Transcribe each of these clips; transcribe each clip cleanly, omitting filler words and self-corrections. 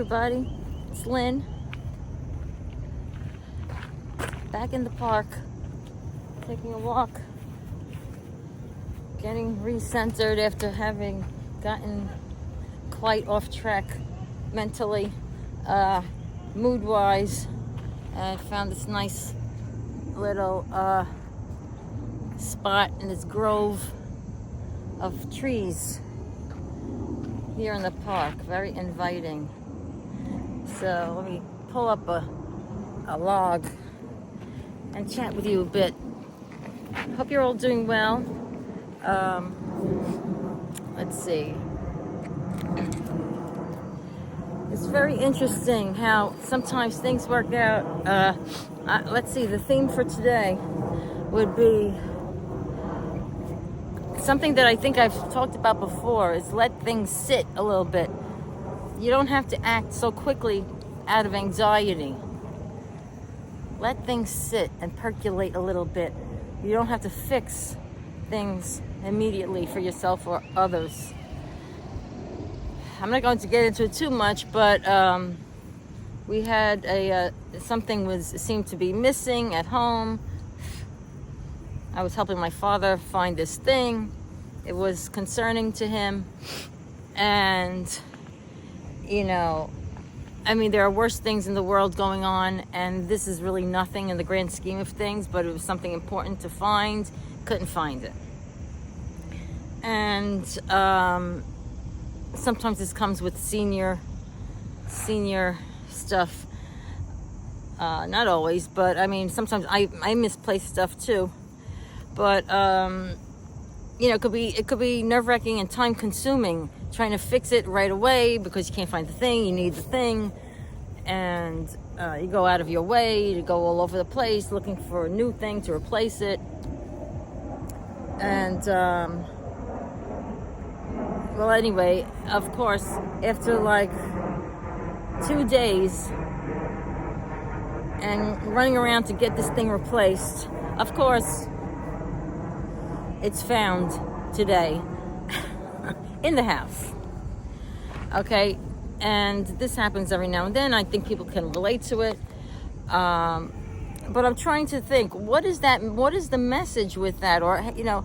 everybody, it's Lynn, back in the park, taking a walk, getting recentered after having gotten quite off track mentally, mood-wise, and found this nice little spot in this grove of trees here in the park, very inviting. So let me pull up a log and chat with you a bit. Hope you're all doing well. Let's see. It's very interesting how sometimes things work out. Let's see, the theme for today would be something that I think I've talked about before, is let things sit a little bit. You don't have to act so quickly out of anxiety. Let things sit and percolate a little bit. You don't have to fix things immediately for yourself or others. I'm not going to get into it too much, but we had something seemed to be missing at home. I was helping my father find this thing. It was concerning to him. And, you know, I mean, there are worse things in the world going on, and this is really nothing in the grand scheme of things, but it was something important to find. Couldn't find it. And sometimes this comes with senior stuff. Not always, but I mean, sometimes I misplace stuff too. But you know, it could be nerve-wracking and time-consuming trying to fix it right away because you can't find the thing. You need the thing, and you go out of your way to go all over the place looking for a new thing to replace it. And well, anyway, of course, after like 2 days and running around to get this thing replaced, of course, it's found today in the house. Okay, and this happens every now and then. I think people can relate to it. But I'm trying to think, what is the message with that? Or, you know,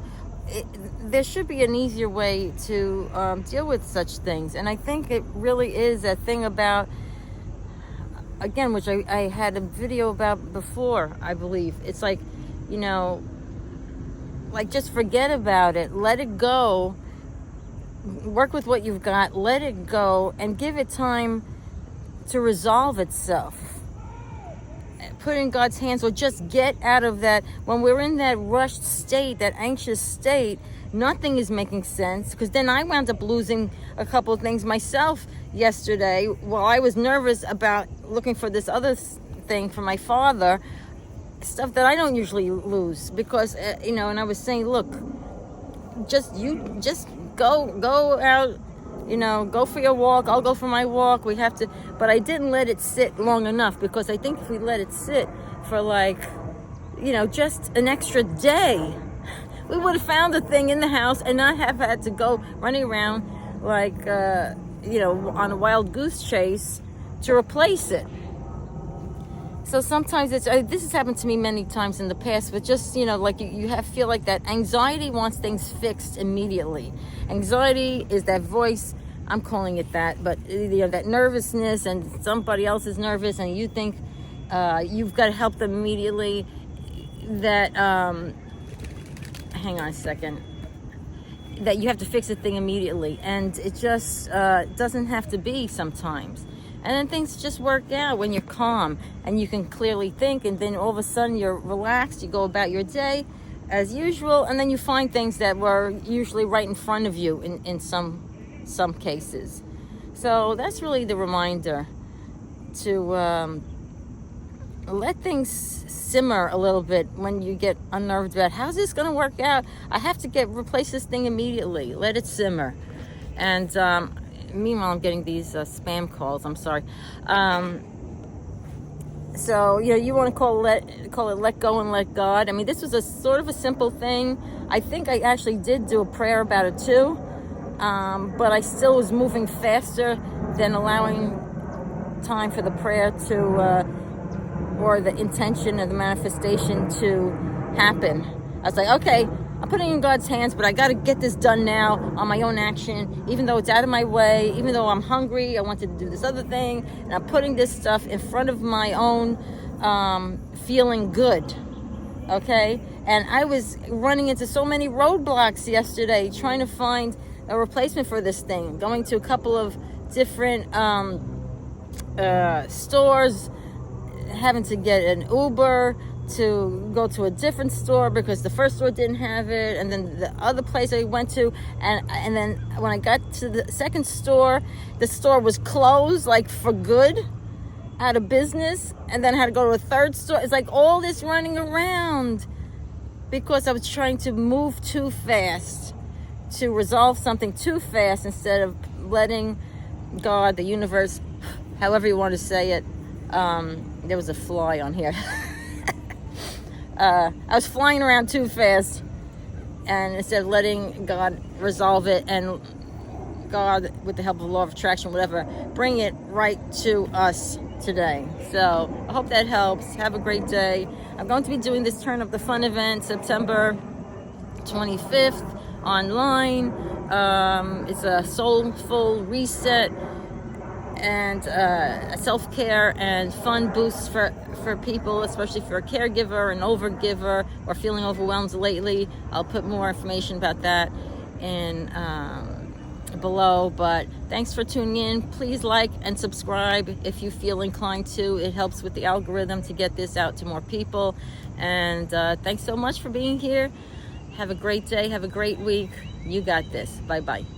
there should be an easier way to deal with such things. And I think it really is a thing about, again, which I had a video about before, I believe. It's like, you know, like, just forget about it. Let it go. Work with what you've got. Let it go and give it time to resolve itself. Put it in God's hands, or just get out of that. When we're in that rushed state, that anxious state, nothing is making sense. Because then I wound up losing a couple of things myself yesterday while I was nervous about looking for this other thing for my father. Stuff that I don't usually lose because, you know, and I was saying, look, just go out, you know, go for your walk. I'll go for my walk. We have to, but I didn't let it sit long enough, because I think if we let it sit for like, you know, just an extra day, we would have found the thing in the house and not have had to go running around like, you know, on a wild goose chase to replace it. So sometimes this has happened to me many times in the past, but just, you know, like you feel like that anxiety wants things fixed immediately. Anxiety is that voice, I'm calling it that, but you know, that nervousness, and somebody else is nervous and you think you've got to help them immediately. That, hang on a second, that you have to fix a thing immediately. And it just doesn't have to be sometimes. And then things just work out when you're calm and you can clearly think, and then all of a sudden you're relaxed, you go about your day as usual, and then you find things that were usually right in front of you in some cases. So that's really the reminder to let things simmer a little bit when you get unnerved about, how's this going to work out? I have to replace this thing immediately. Let it simmer. And meanwhile, I'm getting these spam calls. I'm sorry. So, you know, you want to call it let go and let God. I mean, this was a sort of a simple thing. I think I actually did do a prayer about it too. But I still was moving faster than allowing time for the prayer to, or the intention of the manifestation to happen. I was like, okay, I'm putting it in God's hands, but I got to get this done now on my own action, even though it's out of my way, even though I'm hungry, I wanted to do this other thing, and I'm putting this stuff in front of my own feeling good, okay? And I was running into so many roadblocks yesterday trying to find a replacement for this thing, going to a couple of different stores, having to get an Uber to go to a different store because the first store didn't have it, and then the other place I went to, and then when I got to the second store, the store was closed, like for good, out of business, and then I had to go to a third store. It's like all this running around because I was trying to move too fast, to resolve something too fast, instead of letting God, the universe, however you want to say it. There was a fly on here. I was flying around too fast, and instead of letting God resolve it, and God, with the help of the law of attraction, whatever, bring it right to us today. So I hope that helps. Have a great day. I'm going to be doing this Turn Up the Fun event September 25th online. It's a soulful reset and a self-care and fun boost for people, especially if you're a caregiver, an overgiver, or feeling overwhelmed lately. I'll put more information about that in below. But thanks for tuning in. Please like and subscribe if you feel inclined to. It helps with the algorithm to get this out to more people. And thanks so much for being here. Have a great day. Have a great week. You got this. Bye-bye.